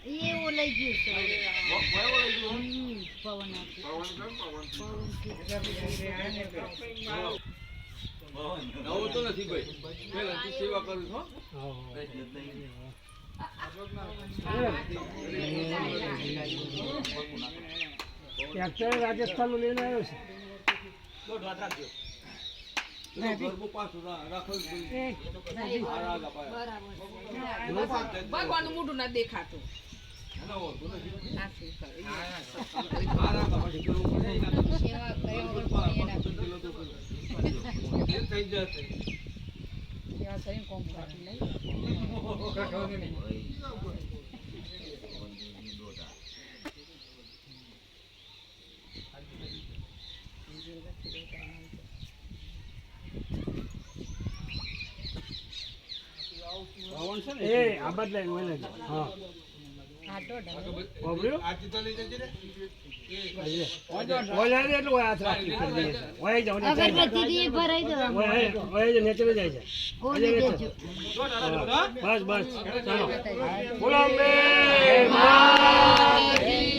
એવું લઈ ગયું છે પવન નવું તો નથી ભાઈ પહેલાથી સેવા કરું છું ટ્રેક્ટર રાજસ્થાન નું લઈને આવ્યો બરાબર ભગવાનનું મોઢું ના દેખાતું એ આ બદલાય ઓલે હા ઓબળ્યો ઓલે એટલું હાથ રાખી કરી દે ઓય જાવ ને અગરબત્તી દી ભરાઈ દો ઓય જે નેચે જાય છે ઓલે દેજો બસ બસ ચાલો બોલો મે મારી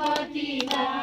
ગણપતિ